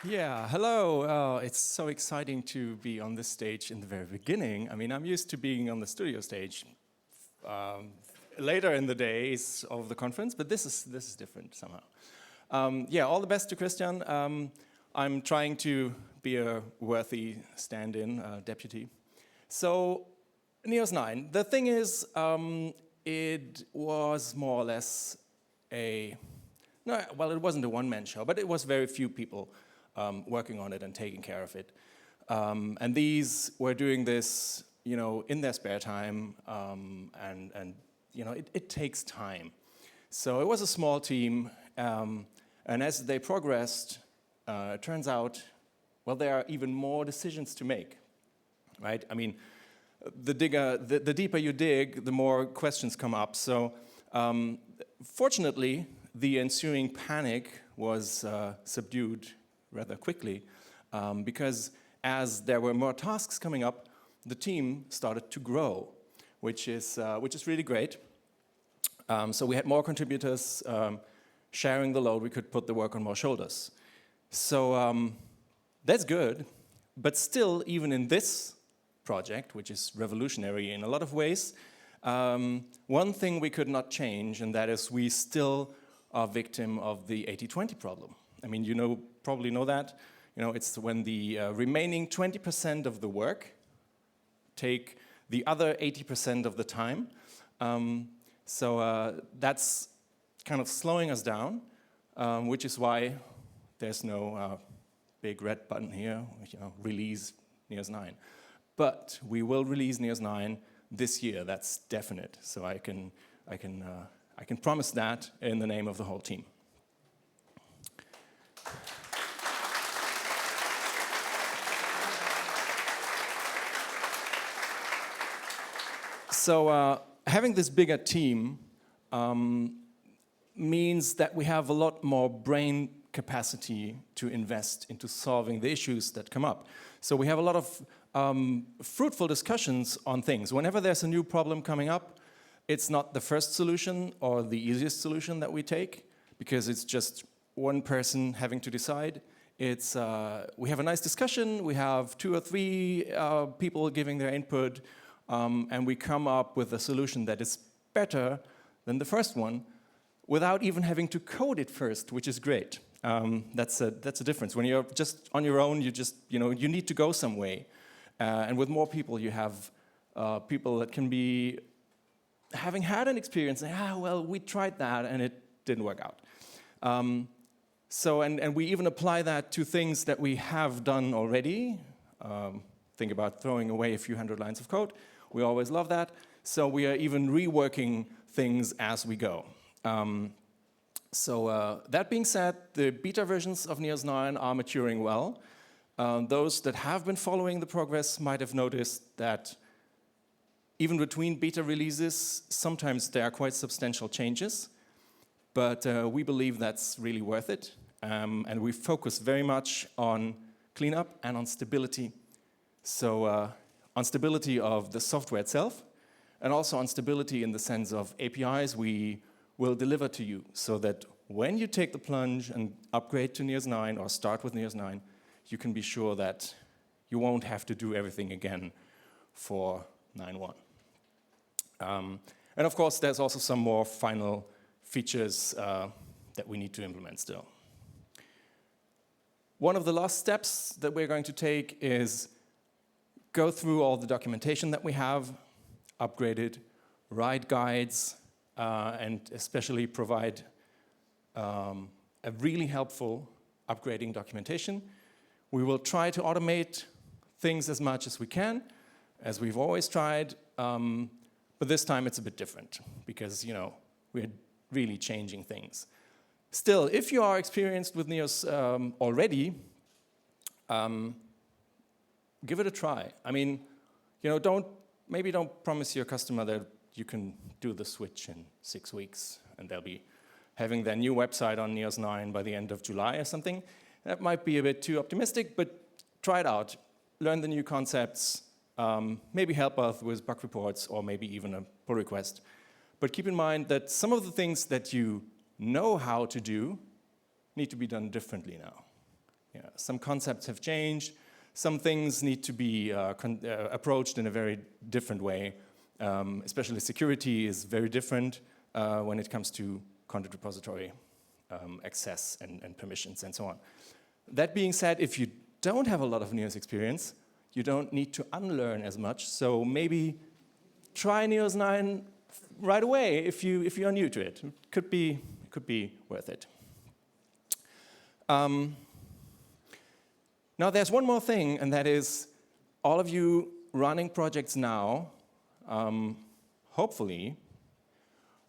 Yeah, hello. It's so exciting to be on this stage in the very beginning. I mean, I'm used to being on the studio stage um, later in the days of the conference, but this is different somehow. Yeah, all the best to Christian. I'm trying to be a worthy stand-in deputy. So, Neos 9. The thing is, it was more or less well, it wasn't a one-man show, but it was very few people working on it and taking care of it. And these were doing this, in their spare time, and it takes time. So it was a small team, and as they progressed, it turns out, well, there are even more decisions to make, right? I mean, the deeper you dig, the more questions come up. So fortunately, the ensuing panic was subdued rather quickly because as there were more tasks coming up, the team started to grow, which is really great. So we had more contributors sharing the load. We could put the work on more shoulders. So that's good, but still, even in this project, which is revolutionary in a lot of ways, one thing we could not change, and that is we still are victim of the 80-20 problem. I mean, probably know that. It's when the remaining 20% of the work take the other 80% of the time. So that's kind of slowing us down, which is why there's no big red button here, release Neos 9. But we will release Neos 9 this year. That's definite. So I can promise that in the name of the whole team. So having this bigger team means that we have a lot more brain capacity to invest into solving the issues that come up. So we have a lot of fruitful discussions on things. Whenever there's a new problem coming up, it's not the first solution or the easiest solution that we take, because it's just one person having to decide. We have a nice discussion, we have 2 or 3 people giving their input, and we come up with a solution that is better than the first one without even having to code it first, which is great. That's a difference. When you're just on your own, you need to go some way. And with more people, you have people that can be having had an experience, and well, we tried that and it didn't work out. And we even apply that to things that we have done already. Think about throwing away a few hundred lines of code. We always love that. So we are even reworking things as we go. That being said, the beta versions of Neos 9 are maturing well. Those that have been following the progress might have noticed that even between beta releases, sometimes there are quite substantial changes, but we believe that's really worth it. And we focus very much on cleanup and on stability. So on stability of the software itself, and also on stability in the sense of APIs we will deliver to you, so that when you take the plunge and upgrade to Neos 9 or start with Neos 9, you can be sure that you won't have to do everything again for 9.1. And of course, there's also some more final features that we need to implement still. One of the last steps that we're going to take is go through all the documentation that we have, upgrade it, write guides, and especially provide a really helpful upgrading documentation. We will try to automate things as much as we can, as we've always tried, but this time it's a bit different because, we're really changing things. Still, if you are experienced with Neos already, give it a try. I mean, maybe don't promise your customer that you can do the switch in 6 weeks and they'll be having their new website on Neos 9 by the end of July or something. That might be a bit too optimistic, but try it out. Learn the new concepts, maybe help us with bug reports or maybe even a pull request. But keep in mind that some of the things that you know how to do need to be done differently now. Yeah, some concepts have changed. Some things need to be approached in a very different way. Especially security is very different when it comes to content repository access and permissions and so on. That being said, if you don't have a lot of Neos experience, you don't need to unlearn as much. So maybe try Neos 9 right away if you are new to it. It could be worth it. Now there's one more thing, and that is all of you running projects now, hopefully,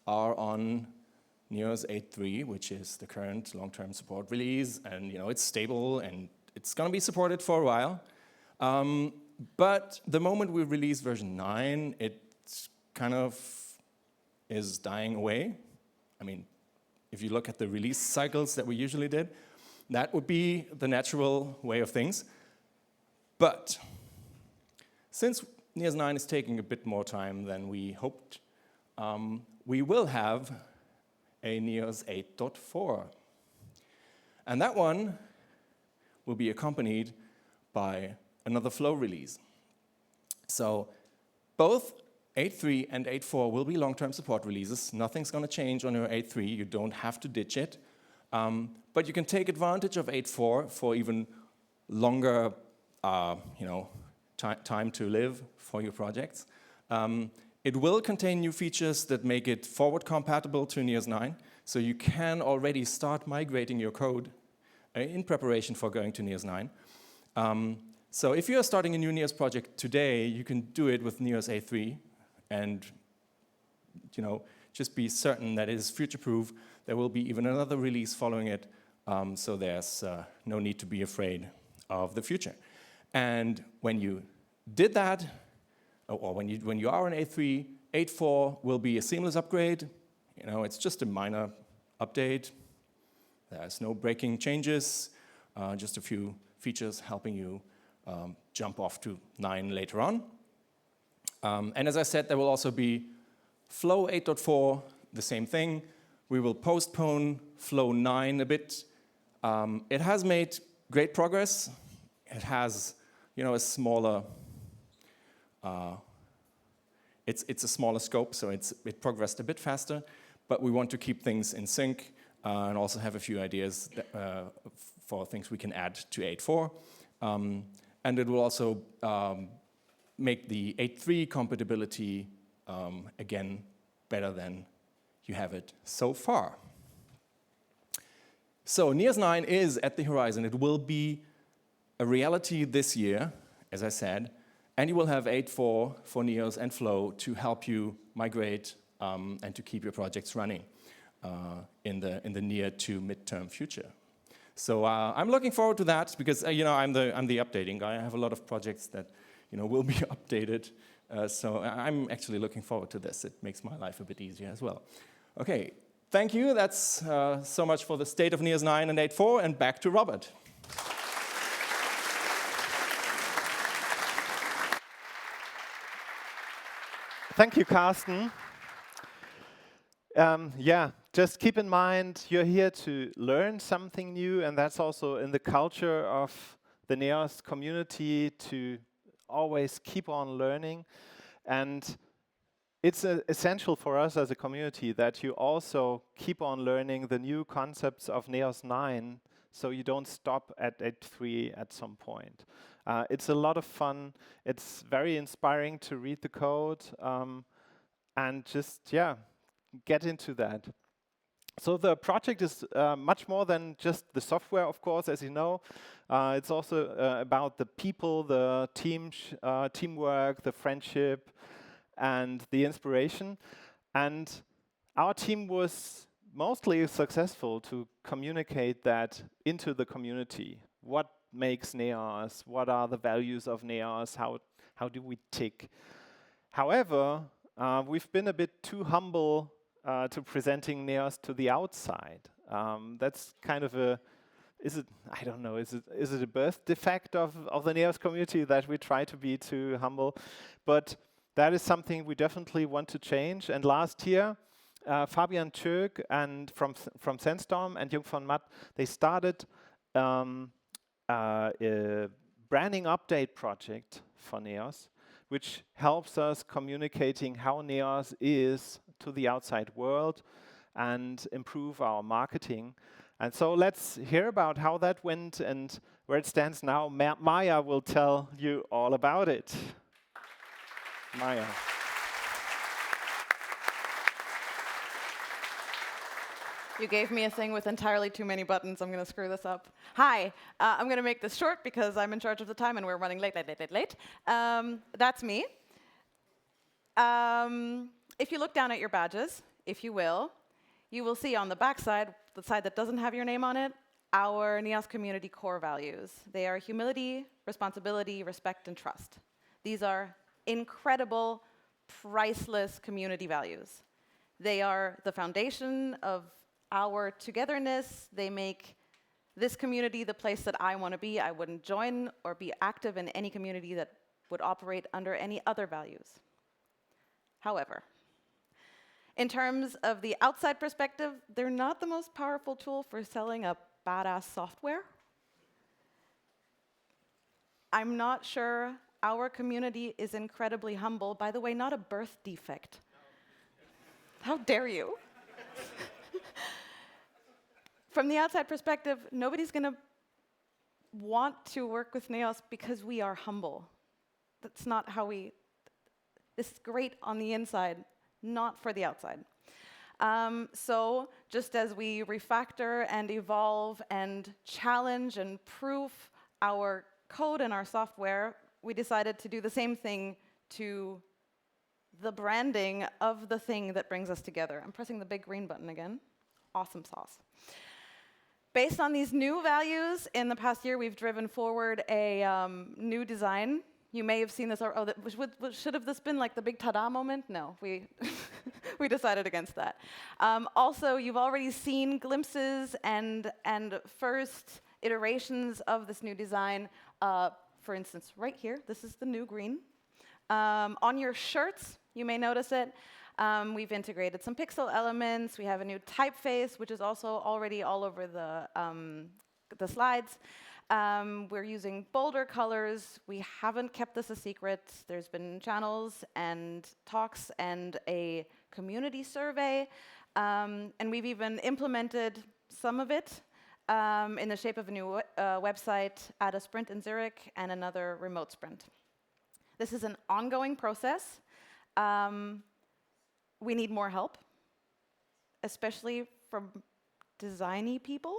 are on Neos 8.3, which is the current long-term support release, and it's stable and it's going to be supported for a while. But the moment we release version 9, it kind of is dying away. I mean, if you look at the release cycles that we usually did, that would be the natural way of things. But since Neos 9 is taking a bit more time than we hoped, we will have a Neos 8.4. And that one will be accompanied by another Flow release. So both 8.3 and 8.4 will be long-term support releases. Nothing's going to change on your 8.3. You don't have to ditch it. But you can take advantage of 8.4 for even longer time to live for your projects. It will contain new features that make it forward compatible to Neos 9. So you can already start migrating your code in preparation for going to Neos 9. So if you are starting a new Neos project today, you can do it with Neos 8.3 and just be certain that it is future-proof. There will be even another release following it, so there's no need to be afraid of the future. And when you did that, or when you are on 8.3, 8.4 will be a seamless upgrade. It's just a minor update. There's no breaking changes, just a few features helping you jump off to 9 later on. And as I said, there will also be Flow 8.4, the same thing. We will postpone Flow 9 a bit. It has made great progress. It has, a smaller, it's a smaller scope, so it progressed a bit faster. But we want to keep things in sync and also have a few ideas for things we can add to 8.4. And it will also make the 8.3 compatibility again better than you have it so far. So Neos 9 is at the horizon. It will be a reality this year, as I said, and you will have 8.4 for Neos and Flow to help you migrate and to keep your projects running in the near to midterm future. So I'm looking forward to that because I'm the updating guy. I have a lot of projects that will be updated. So I'm actually looking forward to this. It makes my life a bit easier as well. Okay, thank you. That's so much for the state of Neos 9 and 8.4, and back to Robert. Thank you, Karsten. Just keep in mind you're here to learn something new, and that's also in the culture of the Neos community to always keep on learning. And it's essential for us as a community that you also keep on learning the new concepts of Neos 9 so you don't stop at 8.3 at some point. It's a lot of fun. It's very inspiring to read the code and just, get into that. So the project is much more than just the software, of course, as you know. It's also about the people, the teamwork, the friendship, and the inspiration. And our team was mostly successful to communicate that into the community. What makes Neos? What are the values of Neos? How do we tick? However, we've been a bit too humble to presenting Neos to the outside. That's kind of is it a birth defect of the Neos community that we try to be too humble? But that is something we definitely want to change. And last year, Fabian Tjög and from Sandstorm and Jung von Matt, they started a branding update project for Neos, which helps us communicating how Neos is to the outside world and improve our marketing. And so let's hear about how that went and where it stands now. Maya will tell you all about it. Maya. You gave me a thing with entirely too many buttons. I'm going to screw this up. Hi. I'm going to make this short because I'm in charge of the time and we're running late. That's me. If you look down at your badges, if you will see on the back side, the side that doesn't have your name on it, our Neos community core values. They are humility, responsibility, respect, and trust. These are incredible, priceless community values. They are the foundation of our togetherness. They make this community the place that I want to be. I wouldn't join or be active in any community that would operate under any other values. However, in terms of the outside perspective, they're not the most powerful tool for selling a badass software. I'm not sure our community is incredibly humble. By the way, not a birth defect. How dare you? From the outside perspective, nobody's going to want to work with Neos because we are humble. That's not how we... This is great on the inside, not for the outside. So just as we refactor and evolve and challenge and proof our code and our software, we decided to do the same thing to the branding of the thing that brings us together. I'm pressing the big green button again. Awesome sauce. Based on these new values, in the past year, we've driven forward a new design. You may have seen this, should have this been like the big ta-da moment? No, we decided against that. Also, you've already seen glimpses and first iterations of this new design. For instance, right here, this is the new green. On your shirts, you may notice it. We've integrated some pixel elements. We have a new typeface, which is also already all over the slides. We're using bolder colors. We haven't kept this a secret. There's been channels and talks and a community survey. And we've even implemented some of it in the shape of a new website at a sprint in Zurich and another remote sprint. This is an ongoing process. We need more help, especially from designy people.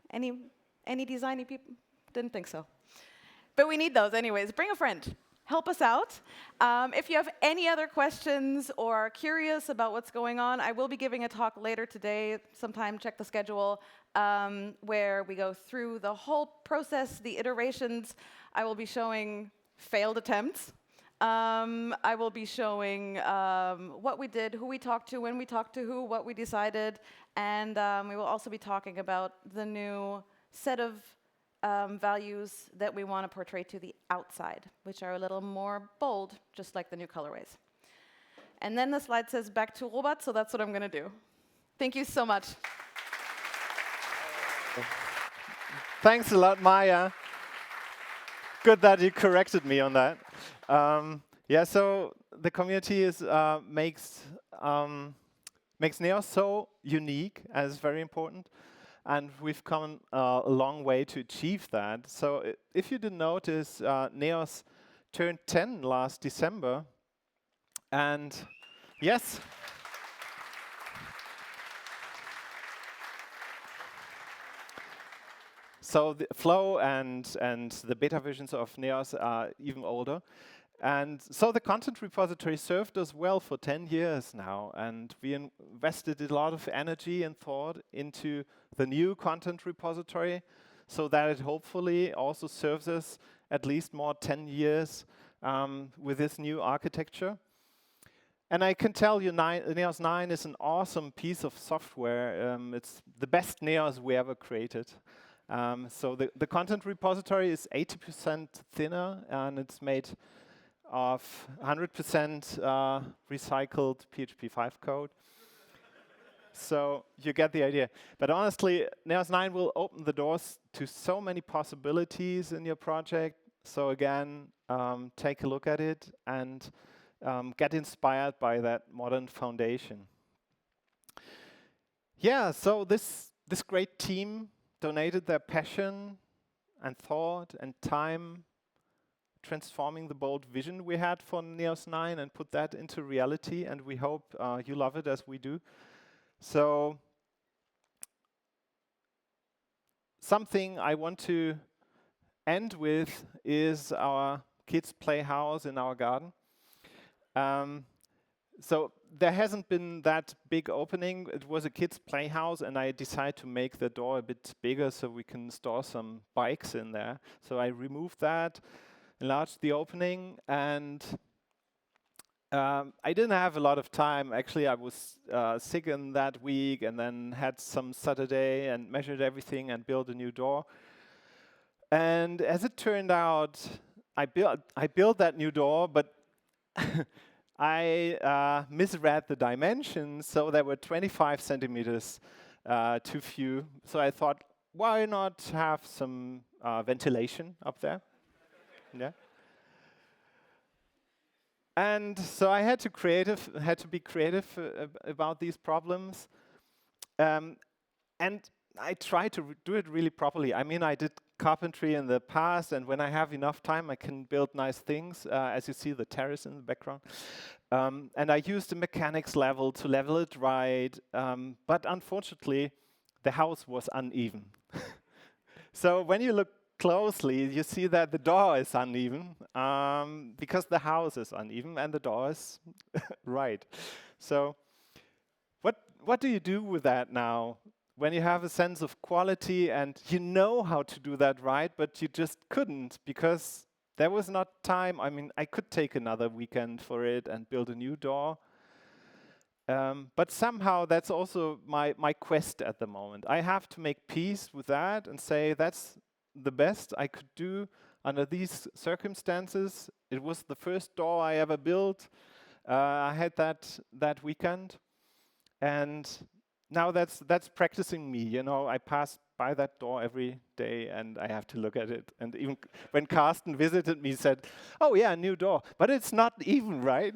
Any designy people? Didn't think so. But we need those anyways. Bring a friend. Help us out. If you have any other questions or are curious about what's going on, I will be giving a talk later today, sometime, check the schedule, where we go through the whole process, the iterations. I will be showing failed attempts. I will be showing what we did, who we talked to, when we talked to who, what we decided, and we will also be talking about the new set of values that we want to portray to the outside, which are a little more bold, just like the new colorways. And then the slide says back to Robert, so that's what I'm going to do. Thank you so much. Thanks a lot, Maya. Good that you corrected me on that. Yeah, so the community is makes Neos so unique, as very important, and we've come a long way to achieve that. So if you didn't notice, Neos turned 10 last December, and yes. So the Flow and the beta versions of Neos are even older. And so the content repository served us well for 10 years now, and we invested a lot of energy and thought into the new content repository so that it hopefully also serves us at least more 10 years with this new architecture. And I can tell you Neos 9 is an awesome piece of software. It's the best Neos we ever created. So the content repository is 80% thinner, and it's made of 100% recycled PHP 5 code. So you get the idea. But honestly, Neos 9 will open the doors to so many possibilities in your project. So again, take a look at it and get inspired by that modern foundation. Yeah, so this great team donated their passion and thought and time transforming the bold vision we had for Neos 9 and put that into reality, and we hope you love it as we do. So something I want to end with is our kids' playhouse in our garden. So there hasn't been that big opening. It was a kids' playhouse, and I decided to make the door a bit bigger so we can store some bikes in there. So I removed that, enlarged the opening, and I didn't have a lot of time. Actually, I was sick in that week, and then had some Saturday and measured everything and built a new door. And as it turned out, I built that new door, but I misread the dimensions, so there were 25 centimeters too few. So I thought, why not have some ventilation up there? Yeah. And so I had to be creative about these problems, and I tried to do it really properly. I mean, I did carpentry in the past, and when I have enough time, I can build nice things. As you see, the terrace in the background. And I used a mechanics level to level it right, but unfortunately, the house was uneven. So when you look closely, you see that the door is uneven, because the house is uneven and the door is right. So what do you do with that now? When you have a sense of quality and you know how to do that right, but you just couldn't because there was not time. I mean, I could take another weekend for it and build a new door. But somehow that's also my quest at the moment. I have to make peace with that and say that's the best I could do under these circumstances. It was the first door I ever built. I had that weekend, and now that's practicing me. You know, I pass by that door every day, and I have to look at it. And even when Karsten visited me, he said, "Oh yeah, a new door, but it's not even right."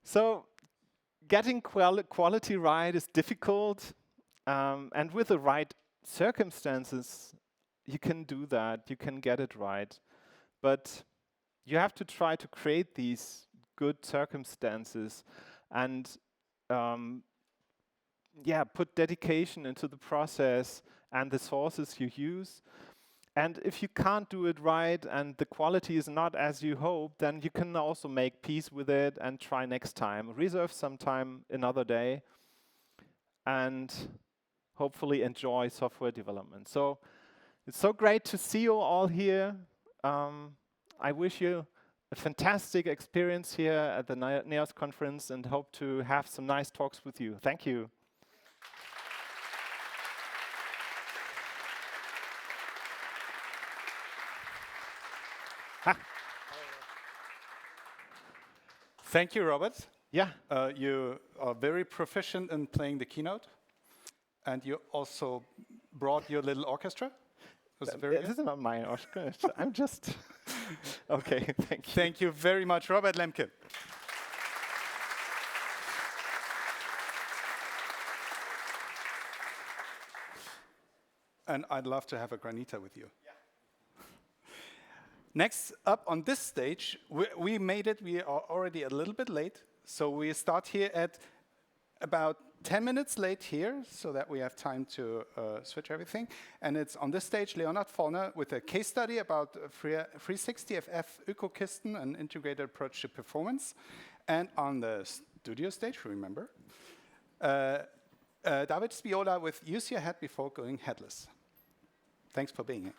So getting quality right is difficult, and with the right circumstances, you can do that. You can get it right, but you have to try to create these good circumstances and put dedication into the process and the sources you use. And if you can't do it right and the quality is not as you hope, then you can also make peace with it and try next time. Reserve some time another day and hopefully enjoy software development. So it's so great to see you all here. I wish you a fantastic experience here at the NEOS conference and hope to have some nice talks with you. Thank you. Thank you, Robert. Yeah. You are very proficient in playing the keynote, and you also brought your little orchestra. Was it very This is not my orchestra. I'm just... Okay, thank you. Thank you very much, Robert Lemke. And I'd love to have a granita with you. Yeah. Next up on this stage, we made it. We are already a little bit late. So we start here at about 10 minutes late here, so that we have time to switch everything. And it's on this stage, Leonhard Vollner with a case study about 360FF Ökokisten, an integrated approach to performance. And on the studio stage, remember, David Spiola with Use Your Head Before Going Headless. Thanks for being here.